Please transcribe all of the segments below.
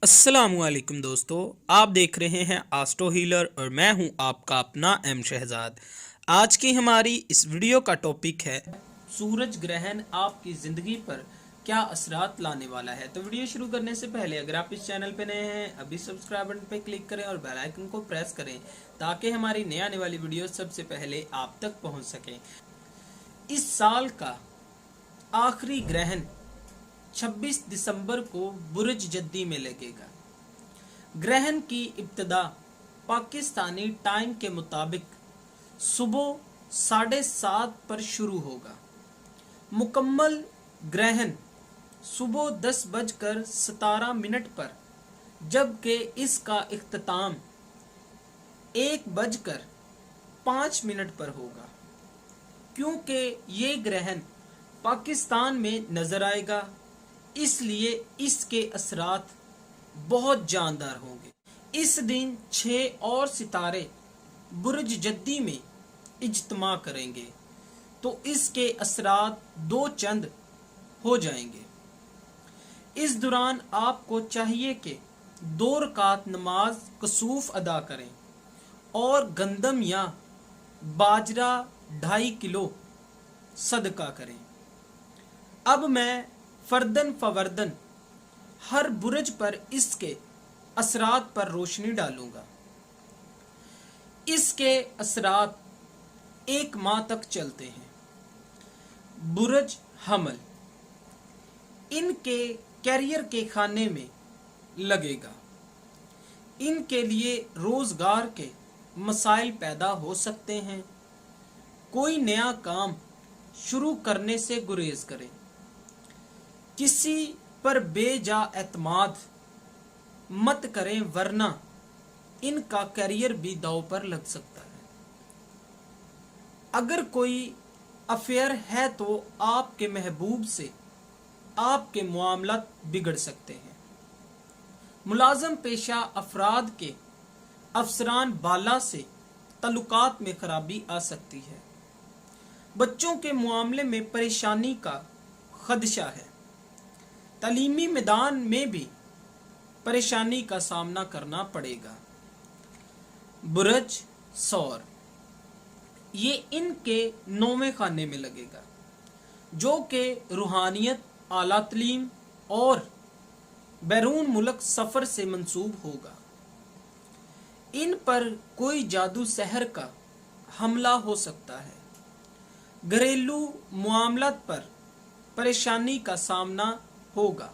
अस्सलाम वालेकुम दोस्तों, आप देख रहे हैं आस्ट्रो हीलर और मैं हूं आपका अपना एम शहजाद। आज की हमारी इस वीडियो का टॉपिक है सूरज ग्रहण आपकी ज़िंदगी पर क्या असरात लाने वाला है। तो वीडियो शुरू करने से पहले अगर आप इस चैनल पे नए हैं अभी सब्सक्राइब बटन पे क्लिक करें और बेल आइकन को प्रेस करें ताकि हमारी नई आने वाली वीडियो सबसे पहले आप तक पहुँच सकें। इस साल का आखिरी ग्रहण 26 दिसंबर को बुर्ज जद्दी में लगेगा। ग्रहण की इब्तिदा पाकिस्तानी टाइम के मुताबिक सुबह 7:30 पर शुरू होगा। मुकम्मल ग्रहण सुबह 10:17 पर, जबकि इसका इख्तिताम 1:05 पर होगा। क्योंकि ये ग्रहण पाकिस्तान में नजर आएगा, इसलिए इसके असरात बहुत जानदार होंगे। इस दिन 6 और सितारे बुर्ज जद्दी में इज्तिमा करेंगे तो इसके असरात 2 चंद हो जाएंगे। इस दौरान आपको चाहिए कि 2 रकात नमाज कसूफ अदा करें और गंदम या बाजरा 2.5 किलो सदका करें। अब मैं फर्दन फवर्दन हर बुर्ज पर इसके असरात पर रोशनी डालूंगा। इसके असरात 1 माह तक चलते हैं। बुर्ज हमल इनके कैरियर के खाने में लगेगा। इनके लिए रोजगार के मसाइल पैदा हो सकते हैं। कोई नया काम शुरू करने से गुरेज करें। किसी पर बेजा एतमाद मत करें वरना इनका करियर भी दांव पर लग सकता है। अगर कोई अफेयर है तो आपके महबूब से आपके मामलात बिगड़ सकते हैं। मुलाजम पेशा अफराद के अफसरान बाला से तल्लुकात में खराबी आ सकती है। बच्चों के मामले में परेशानी का खदशा है। तालीमी मैदान में भी परेशानी का सामना करना पड़ेगा। बुर्ज सौर ये इनके 9वें खाने में लगेगा, जो कि रूहानियत, आला तालीम और बैरून मुल्क सफर से मंसूब होगा। इन पर कोई जादू सहर का हमला हो सकता है। घरेलू मामलात पर परेशानी का सामना होगा।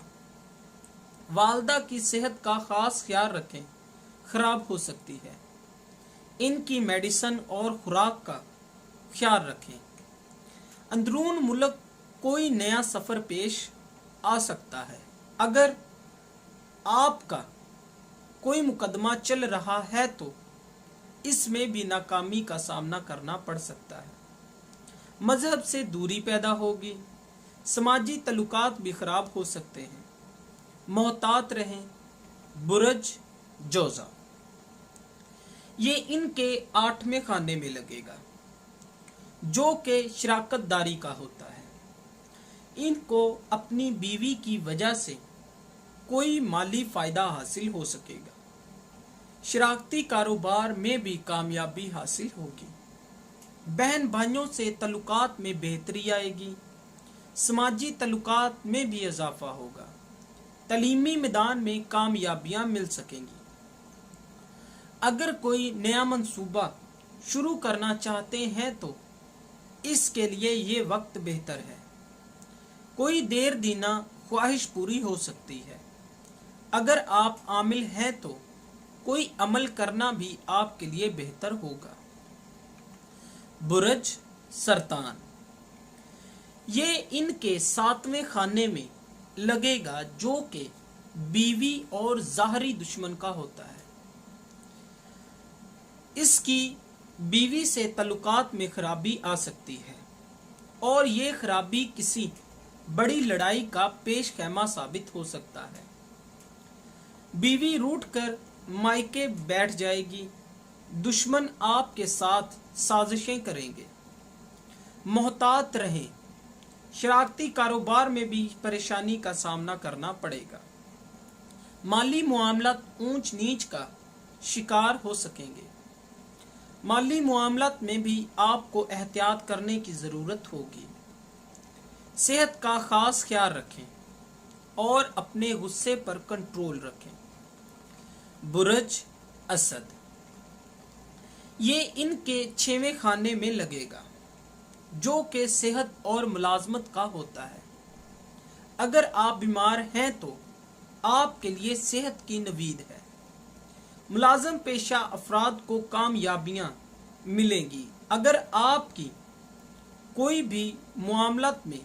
वालदा की सेहत का खास ख्याल रखें, खराब हो सकती है। इनकी मेडिसिन और खुराक का ख्याल रखें। अंदरून मुल्क कोई नया सफर पेश आ सकता है। अगर आपका कोई मुकदमा चल रहा है तो इसमें भी नाकामी का सामना करना पड़ सकता है। मजहब से दूरी पैदा होगी। समाजी तल्लुकात भी खराब हो सकते हैं। मोहतात रहें। बुर्ज जोजा ये इनके 8वें खाने में लगेगा, जो कि शराकत दारी का होता है। इनको अपनी बीवी की वजह से कोई माली फायदा हासिल हो सकेगा। शराकती कारोबार में भी कामयाबी हासिल होगी। बहन भाइयों से तल्लुकात में बेहतरी आएगी। समाजी तल्लुकात में भी इजाफा होगा। तालीमी मैदान में कामयाबियां मिल सकेंगी। अगर कोई नया मंसूबा शुरू करना चाहते हैं तो इसके लिए ये वक्त बेहतर है। कोई देर दीना ख्वाहिश पूरी हो सकती है। अगर आप आमिल हैं तो कोई अमल करना भी आपके लिए बेहतर होगा। बुर्ज सरतान ये इनके 7वें खाने में लगेगा, जो कि बीवी और ज़ाहरी दुश्मन का होता है। इसकी बीवी से तल्लुकात में खराबी आ सकती है और ये खराबी किसी बड़ी लड़ाई का पेश खैमा साबित हो सकता है। बीवी रूठ कर मायके बैठ जाएगी। दुश्मन आपके साथ साजिशें करेंगे। मोहतात रहें। शरारती कारोबार में भी परेशानी का सामना करना पड़ेगा। माली मामलात ऊंच नीच का शिकार हो सकेंगे। माली मामलात में भी आपको एहतियात करने की ज़रूरत होगी। सेहत का ख़ास ख्याल रखें और अपने गुस्से पर कंट्रोल रखें। बुरज असद, ये इनके 6वें खाने में लगेगा जो कि सेहत और मुलाजमत का होता है। अगर आप बीमार हैं तो आपके लिए सेहत की नवीद है। मुलाजम पेशा अफराद को कामयाबियां मिलेंगी। अगर आपकी कोई भी मामलात में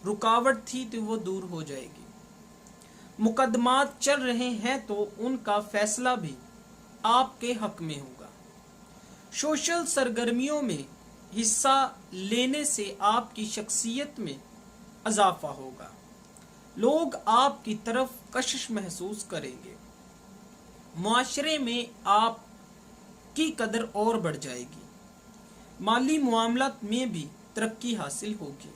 रुकावट थी तो वो दूर हो जाएगी। मुकदमात चल रहे हैं तो उनका फैसला भी आपके हक में होगा। सोशल सरगर्मियों में हिस्सा लेने से आपकी शख्सियत में इजाफा होगा। लोग आपकी तरफ कशिश महसूस करेंगे। मुआशरे में आपकी कदर और बढ़ जाएगी। माली मामलात में भी तरक्की हासिल होगी।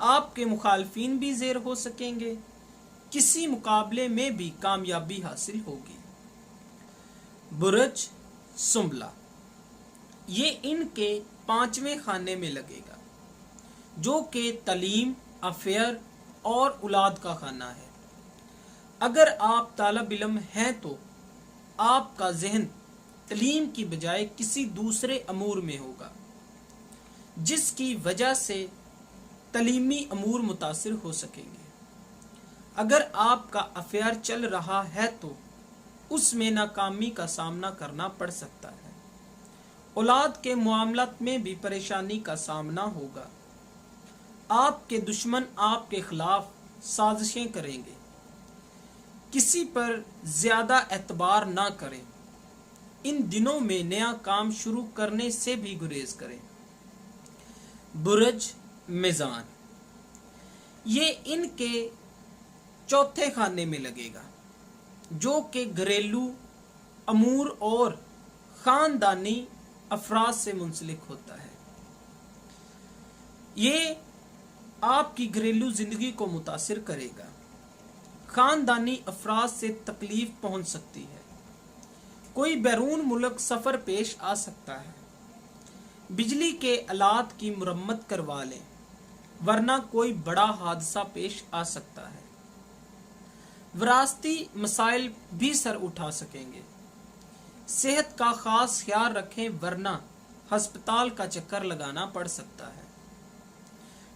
आपके मुखालफिन भी ज़ेर हो सकेंगे। किसी मुकाबले में भी कामयाबी हासिल होगी। बुरज सुंबला, ये इनके 5वें खाने में लगेगा जो कि तालीम, अफेयर और औलाद का खाना है। अगर आप तालिब इल्म हैं तो आपका जहन तालीम की बजाय किसी दूसरे अमूर में होगा जिसकी वजह से तालीमी अमूर मुतासिर हो सकेंगे। अगर आपका अफेयर चल रहा है तो उसमें नाकामी का सामना करना पड़ सकता है। औलाद के मामलात में भी परेशानी का सामना होगा। आपके दुश्मन आपके खिलाफ साजिशें करेंगे। किसी पर ज्यादा एतबार ना करें। इन दिनों में नया काम शुरू करने से भी गुरेज करें। बुरज मीज़ान, ये इनके 4थे खाने में लगेगा जो कि घरेलू अमूर और खानदानी अफराद से मुंसलिक होता है। ये आपकी घरेलू जिंदगी को मुतासिर करेगा। खानदानी अफराद से तकलीफ पहुंच सकती है। कोई बैरून मुल्क सफर पेश आ सकता है। बिजली के आलात की मुरम्मत करवा लें वरना कोई बड़ा हादसा पेश आ सकता है। विरासती मसाइल भी सर उठा सकेंगे। सेहत का खास ख्याल रखें वरना हस्पताल का चक्कर लगाना पड़ सकता है।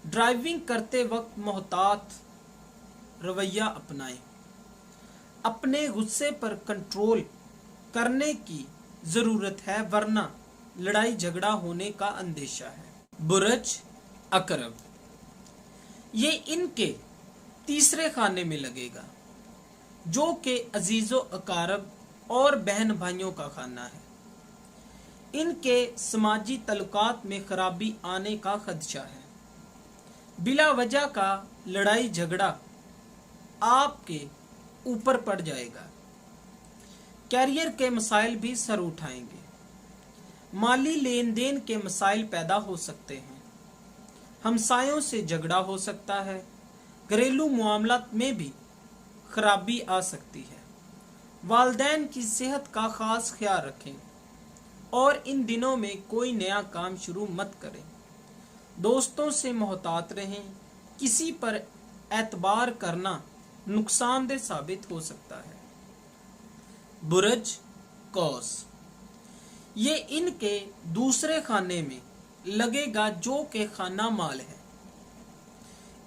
ड्राइविंग करते वक्त मोहतात रवैया अपनाएं। अपने गुस्से पर कंट्रोल करने की जरूरत है वरना लड़ाई झगड़ा होने का अंदेशा है। बुरज अकरब, ये इनके 3रे खाने में लगेगा जो कि अजीजो अकारब और बहन भाइयों का खाना है। इनके समाजी तल्लुकात में खराबी आने का खदशा है। बिला वजह का लड़ाई झगड़ा आपके ऊपर पड़ जाएगा। कैरियर के मसाइल भी सर उठाएंगे। माली लेन देन के मसाइल पैदा हो सकते हैं। हमसायों से झगड़ा हो सकता है। घरेलू मामलात में भी खराबी आ सकती है। वालदैन की सेहत का खास ख्याल रखें और इन दिनों में कोई नया काम शुरू मत करें। दोस्तों से मोहतात रहें। किसी पर एतबार करना नुकसानदेह साबित हो सकता है। बुरज कौस, ये इनके 2रे खाने में लगेगा जो कि खाना माल है।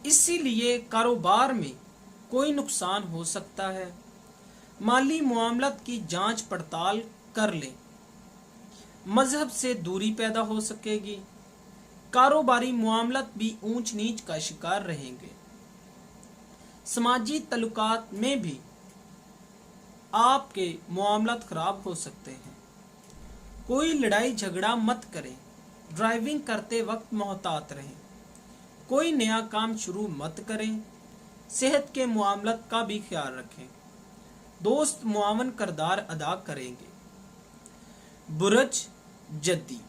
इसीलिए कारोबार में कोई नुकसान हो सकता है। माली मामलात की जांच पड़ताल कर लें। मजहब से दूरी पैदा हो सकेगी। कारोबारी मामलात भी ऊंच नीच का शिकार रहेंगे। समाजी तल्लुकात में भी आपके मामलात खराब हो सकते हैं। कोई लड़ाई झगड़ा मत करें। ड्राइविंग करते वक्त मोहतात रहें। कोई नया काम शुरू मत करें। सेहत के मामलात का भी ख्याल रखें। दोस्त मुआवन किरदार अदा करेंगे। बुरज जद्दी,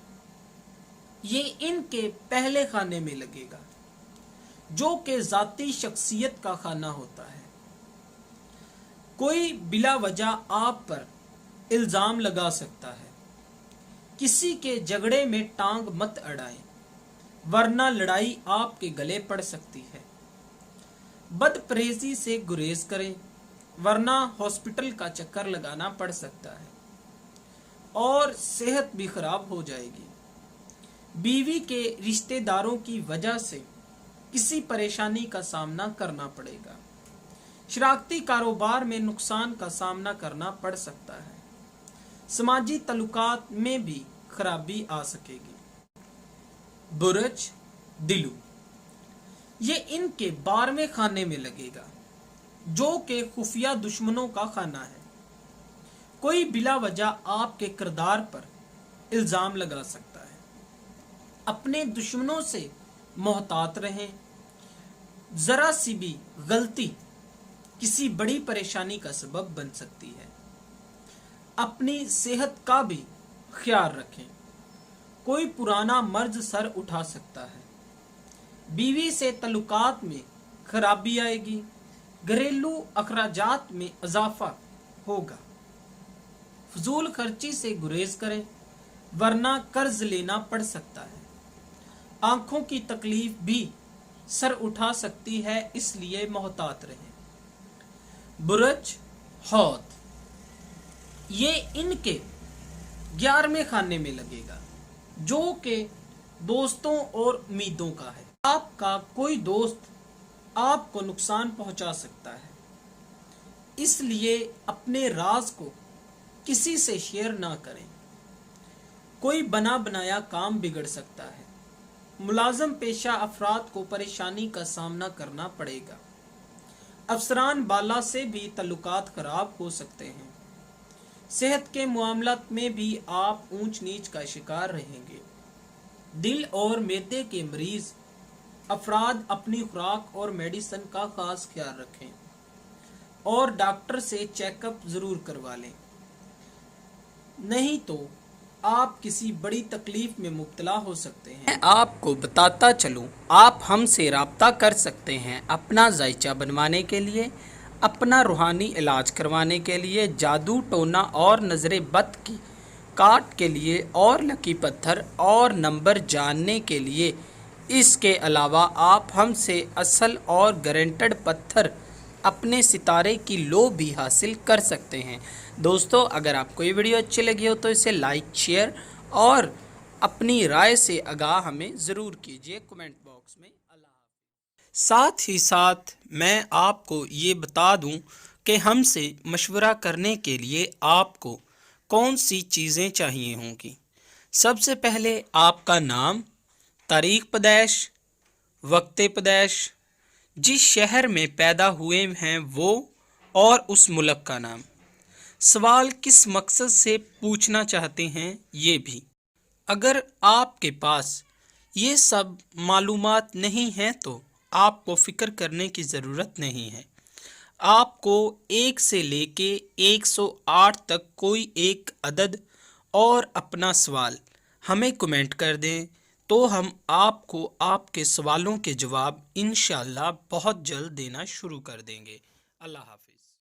ये इनके पहले खाने में लगेगा जो कि जाती शख्सियत का खाना होता है। कोई बिला वजह आप पर इल्जाम लगा सकता है। किसी के झगड़े में टांग मत अड़ाएं, वरना लड़ाई आपके गले पड़ सकती है। बदपरहेजी से गुरेज करें, वरना हॉस्पिटल का चक्कर लगाना पड़ सकता है और सेहत भी खराब हो जाएगी। बीवी के रिश्तेदारों की वजह से किसी परेशानी का सामना करना पड़ेगा। शरारती कारोबार में नुकसान का सामना करना पड़ सकता है। समाजी तल्लुकात में भी खराबी आ सकेगी। बुरज दिलू, ये इनके 12वें खाने में लगेगा, जो कि खुफिया दुश्मनों का खाना है। कोई बिला वजह आपके किरदार पर इल्जाम लगा सकता है। अपने दुश्मनों से मोहतात रहें। जरा सी भी गलती किसी बड़ी परेशानी का सबब बन सकती है। अपनी सेहत का भी ख्याल रखें। कोई पुराना मर्ज सर उठा सकता है। बीवी से तल्लुकात में खराबी आएगी। घरेलू अखराजात में इजाफा होगा। फजूल खर्ची से गुरेज करें, वरना कर्ज लेना पड़ सकता है। आंखों की तकलीफ भी सर उठा सकती है, इसलिए मोहतात रहें। बुरज हौद, ये इनके 11वें खाने में लगेगा, जो कि दोस्तों और उम्मीदों का है। आपका कोई दोस्त आपको नुकसान पहुंचा सकता है, इसलिए अपने राज को किसी से शेयर ना करें। कोई बना बनाया काम बिगड़ सकता है। मुलाजम पेशा अफराद को परेशानी का सामना करना पड़ेगा। अफसरान बाला से भी तल्लुकात खराब हो सकते हैं। सेहत के मामलात में भी आप ऊंच नीच का शिकार रहेंगे। दिल और मैदे के मरीज अफराद अपनी खुराक और मेडिसिन का खास ख्याल रखें और डॉक्टर से चेकअप जरूर करवा लें, नहीं तो आप किसी बड़ी तकलीफ में मुब्तला हो सकते हैं। मैं आपको बताता चलूं, आप हमसे राब्ता कर सकते हैं अपना जायचा बनवाने के लिए, अपना रूहानी इलाज करवाने के लिए, जादू टोना और नजरे बद की काट के लिए और लकी पत्थर और नंबर जानने के लिए। इसके अलावा आप हमसे असल और गारंटेड पत्थर अपने सितारे की लो भी हासिल कर सकते हैं। दोस्तों, अगर आपको ये वीडियो अच्छी लगी हो तो इसे लाइक, शेयर और अपनी राय से आगाह हमें ज़रूर कीजिए कमेंट बॉक्स में। साथ ही साथ मैं आपको ये बता दूं कि हमसे मशवरा करने के लिए आपको कौन सी चीज़ें चाहिए होंगी। सबसे पहले आपका नाम, तारीख पैदाइश, वक्त पैदाइश, जिस शहर में पैदा हुए हैं वो, और उस मुल्क का नाम। सवाल किस मकसद से पूछना चाहते हैं ये भी। अगर आपके पास ये सब मालूमात नहीं हैं तो आपको फ़िक्र करने की ज़रूरत नहीं है। आपको 1 से लेके 108 तक कोई एक अदद और अपना सवाल हमें कमेंट कर दें, तो हम आपको आपके सवालों के जवाब इंशाअल्लाह बहुत जल्द देना शुरू कर देंगे। अल्लाह हाफ़िज़।